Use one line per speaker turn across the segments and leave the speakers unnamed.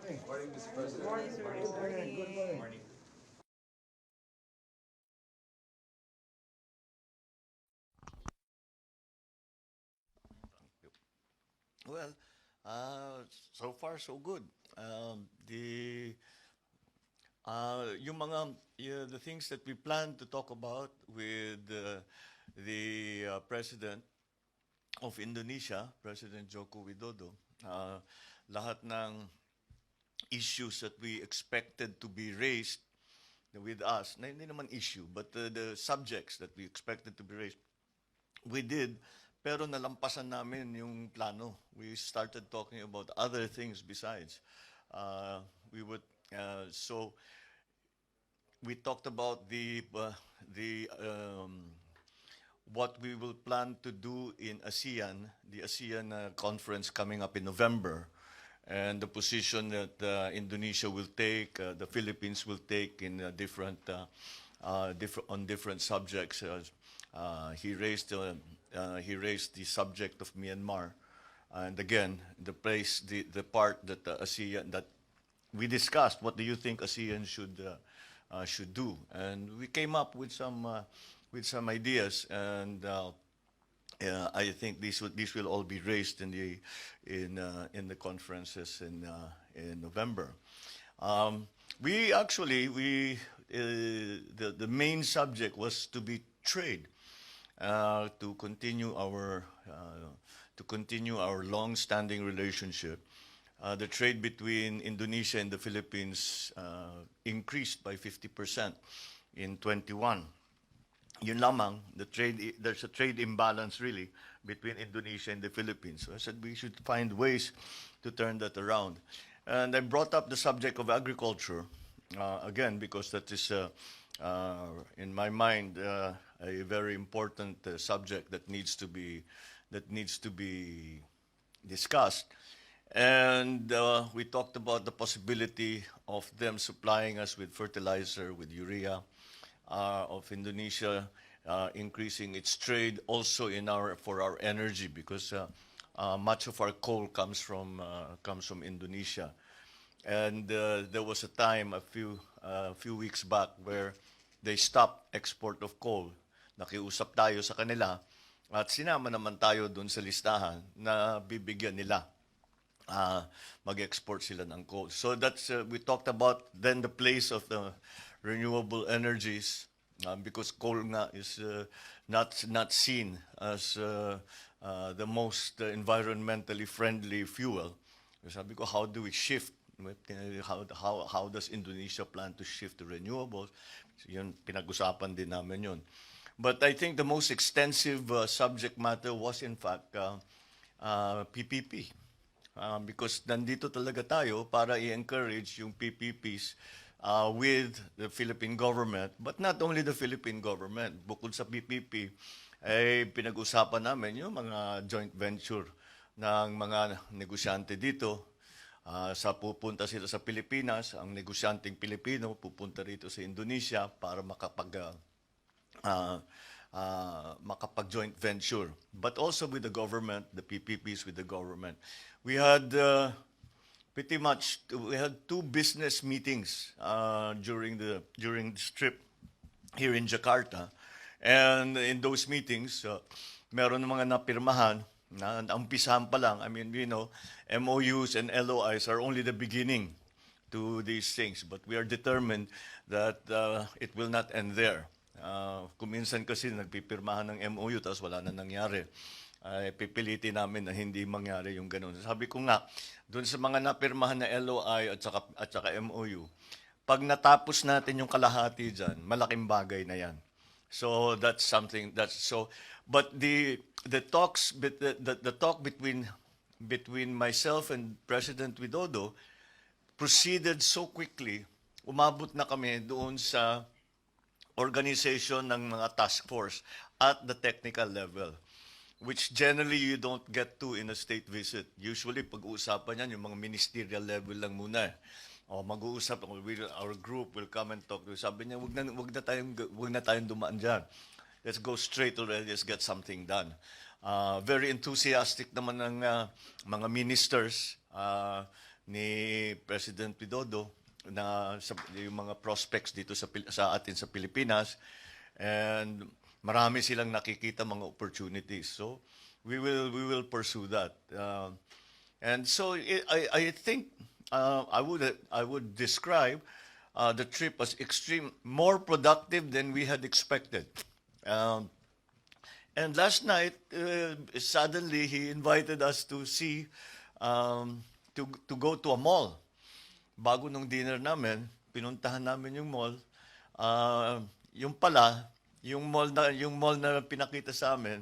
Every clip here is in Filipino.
morning.
Morning, Mr. President.
Morning, sir.
Good morning. Good morning.
Morning.
Well, so far so good. The yung mga the things that we plan to talk about with the president of Indonesia, President Joko Widodo, lahat ng issues that we expected to be raised with us, na hindi naman issue, but the subjects that we expected to be raised, we did, pero nalampasan namin yung plano. We started talking about other things besides. We would so we talked about the what we will plan to do in ASEAN, the ASEAN conference coming up in November, and the position that Indonesia will take, the Philippines will take in on different subjects. He raised the subject of Myanmar, and again, the part that ASEAN that we discussed. What do you think ASEAN should do? And we came up with some ideas, and I think these will all be raised in the conferences in November. We actually the main subject was to be trade, to continue our long-standing relationship. The trade between Indonesia and the Philippines increased by 50% in 21. Yun lamang, there's a trade imbalance really between Indonesia and the Philippines. So I said we should find ways to turn that around. And I brought up the subject of agriculture, again, because that is, in my mind, a very important subject that needs to be discussed. And we talked about the possibility of them supplying us with fertilizer, with urea, of Indonesia increasing its trade also for our energy, because much of our coal comes from Indonesia. And there was a time a few weeks back where they stopped export of coal. Nakiusap tayo sa kanila at sinama naman tayo dun sa listahan na bibigyan nila. Mag-export sila ng coal. So that's we talked about then the place of the renewable energies, because coal nga is not seen as the most environmentally friendly fuel. Sabi ko, how do we shift? How does Indonesia plan to shift to renewables? So yun, pinag-usapan din namin yun. But I think the most extensive subject matter was in fact PPP. Because nandito talaga tayo para i-encourage yung PPPs with the Philippine government, but not only the Philippine government. Bukod sa PPP, ay pinag-usapan namin yung mga joint venture ng mga negosyante dito. Pupunta sila sa Pilipinas, ang negosyanteng Pilipino pupunta rito sa Indonesia para makapag-joint venture, but also with the government, the PPPs with the government. We had two business meetings during this trip here in Jakarta, and in those meetings, meron mga napirmahan na umpisahan pa lang. I mean, MOUs and LOIs are only the beginning to these things, but we are determined that it will not end there. Kuminsan kasi nagpipirmahan ng MOU tapos wala na nangyari. Pipilitin namin na hindi mangyari yung ganun. Sabi ko nga, doon sa mga napirmahan na LOI at saka MOU, pag natapos natin yung kalahati dyan, malaking bagay na yan. So that's something but the talk between myself and President Widodo proceeded so quickly. Umabot na kami doon sa organization ng mga task force at the technical level, which generally you don't get to in a state visit. Usually, pag-uusapan yan, yung mga ministerial level lang muna. O mag-uusap, our group will come and talk. Sabi niya, wag na tayong dumaan dyan. Let's go straight already, let's get something done. Very enthusiastic naman ng mga ministers ni President Widodo na yung mga prospects dito sa atin sa Pilipinas, and marami silang nakikita mga opportunities. So we will pursue that. And so I think I would describe the trip as more productive than we had expected. Um, and last night, suddenly he invited us to see, to go to a mall. Bago nung dinner namin, pinuntahan namin yung mall. Yung pala, yung mall na pinakita sa amin,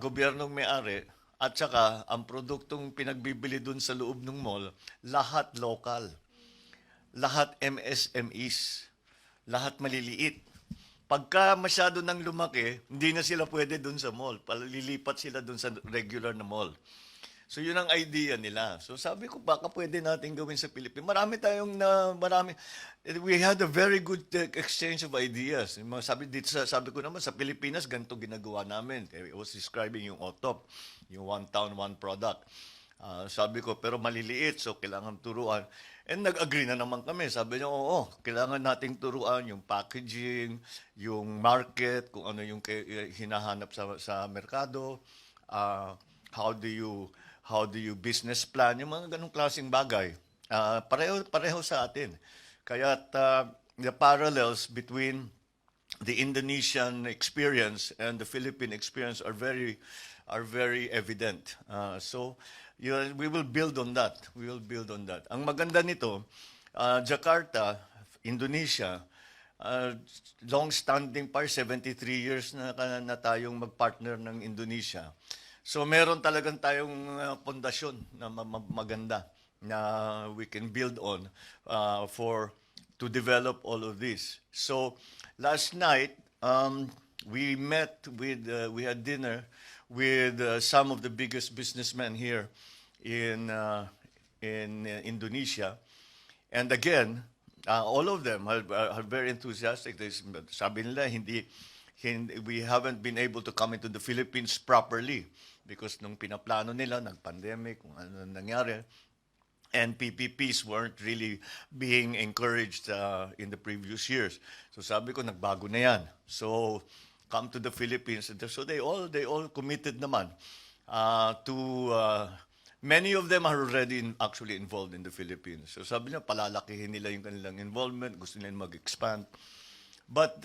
gobyernong may-ari, at saka ang produktong pinagbibili dun sa loob ng mall, lahat local, lahat MSMEs, lahat maliliit. Pagka masyado nang lumaki, hindi na sila pwede dun sa mall. Palilipat sila dun sa regular na mall. So yun ang idea nila. So sabi ko, baka pwede natin gawin sa Pilipinas. We had a very good exchange of ideas. Sabi ko naman, sa Pilipinas, ganito ginagawa namin. I was describing yung OTOP, yung one town, one product. Sabi ko, pero maliliit, so kailangan turuan. And nag-agree na naman kami. Sabi niya, oo, kailangan nating turuan yung packaging, yung market, kung ano yung hinahanap sa merkado, how do you business plan, yung mga ganong klaseng bagay. Pareho sa atin. Kaya the parallels between the Indonesian experience and the Philippine experience are very evident. So we will build on that. We will build on that. Ang maganda nito, Jakarta, Indonesia, long-standing 73 years na tayong mag-partner ng Indonesia. So meron talagang tayong pundasyon na maganda na we can build on to develop all of this. So last night we had dinner with some of the biggest businessmen here in Indonesia, and again all of them are very enthusiastic. Sabi nila we haven't been able to come into the Philippines properly because nung pinaplano nila, nag-pandemic, kung ano nangyari, and PPPs weren't really being encouraged in the previous years. So sabi ko, nagbago na yan. So come to the Philippines. So they all committed naman to, many of them are already actually involved in the Philippines. So sabi niya, palalakihin nila yung kanilang involvement, gusto nila mag-expand. But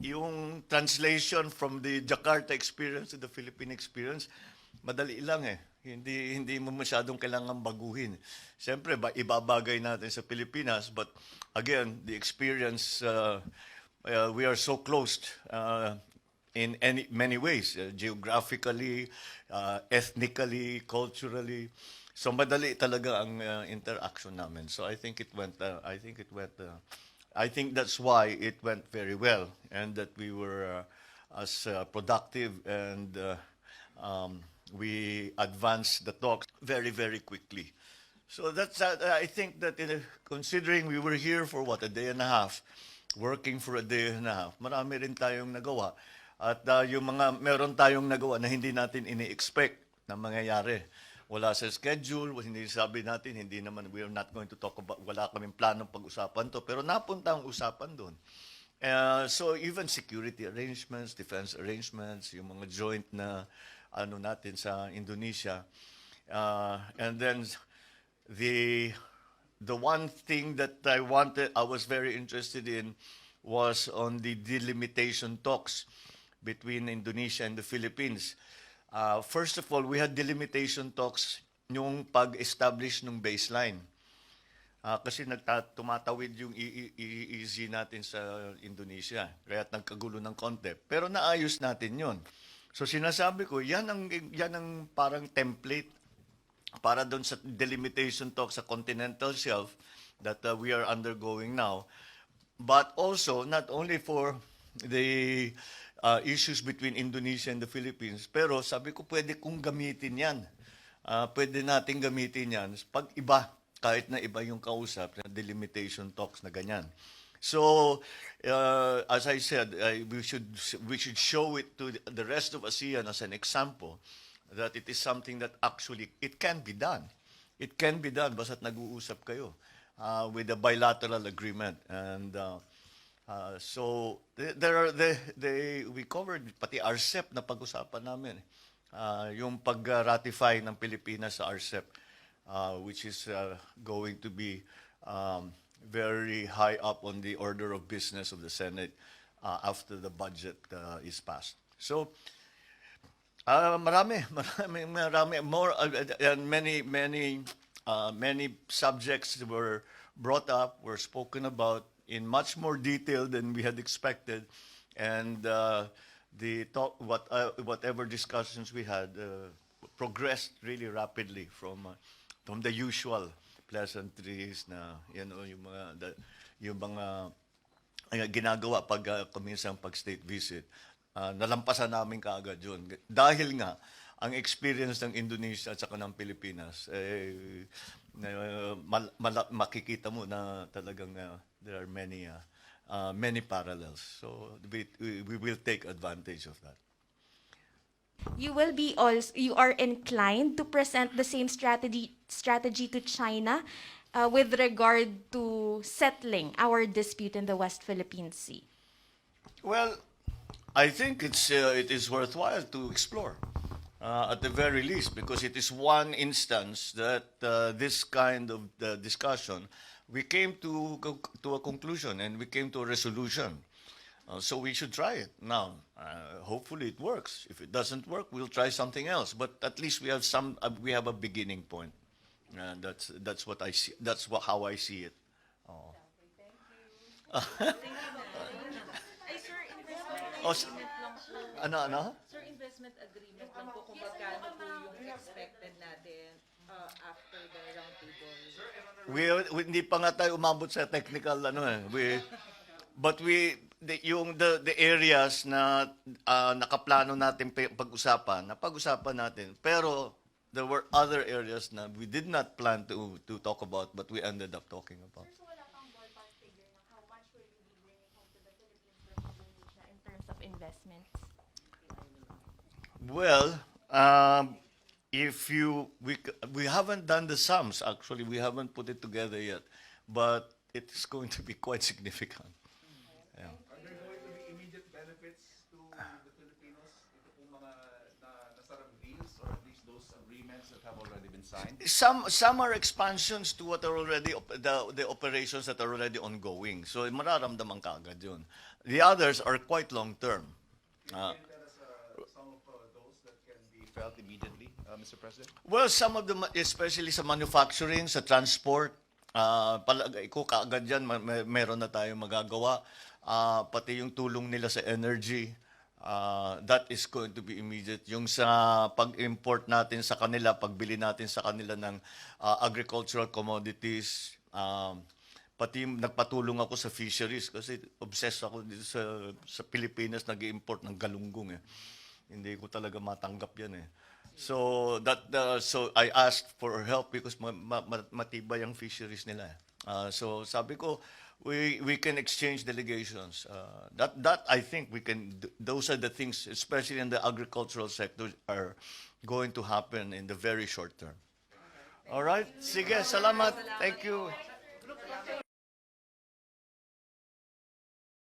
yung translation from the Jakarta experience to the Philippine experience, madali lang eh. Hindi mo masyadong kailangan baguhin. Siyempre, ibabagay natin sa Pilipinas, but again, the experience, we are so close in many ways, geographically, ethnically, culturally. So madali talaga ang interaction namin. So I think that's why it went very well, and that we were as productive, and we advanced the talks very, very quickly. So that's I think that considering we were here for a day and a half, working for a day and a half, marami rin tayong nagawa. At meron tayong nagawa na hindi natin ini-expect na mangyayari. Wala sa schedule, hindi sabi natin, we are not going to talk about, wala kaming planong pag-usapan to, pero napunta ang usapan doon. So even security arrangements, defense arrangements, yung mga joint na natin sa Indonesia. And then the one thing that I was very interested in was on the delimitation talks between Indonesia and the Philippines. First of all, we had delimitation talks yung pag-establish ng baseline. Kasi tumatawid yung EEZ natin sa Indonesia, kaya nagkagulo ng konti. Pero naayos natin yon. So sinasabi ko, yan ang parang template para doon sa delimitation talk sa continental shelf that we are undergoing now. But also, not only for the issues between Indonesia and the Philippines, pero sabi ko, pwede kong gamitin yan. Pwede natin gamitin yan pag iba, kahit na iba yung kausap, na delimitation talks na ganyan. So, as I said, we should show it to the rest of ASEAN as an example that it is something that actually it can be done. It can be done basta't nag-uusap kayo with a bilateral agreement. And so there are we covered pati RCEP na pag-usapan namin. Yung pag-ratify ng Pilipinas sa RCEP, which is going to be very high up on the order of business of the Senate after the budget is passed. So marami more and many subjects were brought up, were spoken about in much more detail than we had expected, and whatever discussions we had progressed really rapidly from the usual pleasantries na yung mga ginagawa kuminsang pag state visit. Nalampasan namin kaagad yun. Dahil nga, ang experience ng Indonesia at saka ng Pilipinas, makikita mo na talagang there are many parallels. So we will take advantage of that.
You are inclined to present the same strategy to China with regard to settling our dispute in the West Philippine Sea.
Well, I think it is worthwhile to explore, at the very least, because it is one instance that this kind of discussion, we came to a conclusion and we came to a resolution. So we should try it now. Hopefully it works. If it doesn't work, we'll try something else. But at least we have we have a beginning point. That's what I see. How I see it. Oh.
Ay, sir, investment
Oh,
agreement lang po.
Ano?
Sir, investment agreement lang po kung magkano po yung expected natin after the roundtable.
Hindi pa nga tayo umabot sa technical the areas na nakaplano natin pag-usapan, napag-usapan natin. Pero there were other areas na we did not plan to talk about but we ended up talking about.
So wala pang ballpark figure ng how much will you be bringing home to the Philippines from Indonesia in terms of investments?
Well, we haven't done the sums actually. We haven't put it together yet, but it is going to be quite significant. Yeah.
Are there going to be immediate benefits to the Filipinos? Ito po mga nasarang deals or at least those agreements that have already been signed?
Some are expansions to what are already the operations that are already ongoing. So mararamdaman ka agad yun. The others are quite long term.
Can you tell us some of those that can be felt immediately, Mr. President?
Well, some of them, especially sa manufacturing, sa transport, palagay ko kaagad yan, meron na tayong magagawa. Pati yung tulong nila sa energy, that is going to be immediate. Yung sa pag-import natin sa kanila, pagbili natin sa kanila ng agricultural commodities, pati nagpatulong ako sa fisheries kasi obsessed ako dito sa Pilipinas, nag-import ng galunggong. Hindi ko talaga matanggap yan . So so I asked for help because matibay ang fisheries nila. So sabi ko, we can exchange delegations. That I think we can. Those are the things, especially in the agricultural sector, are going to happen in the very short term. All right, sige, salamat. Thank you.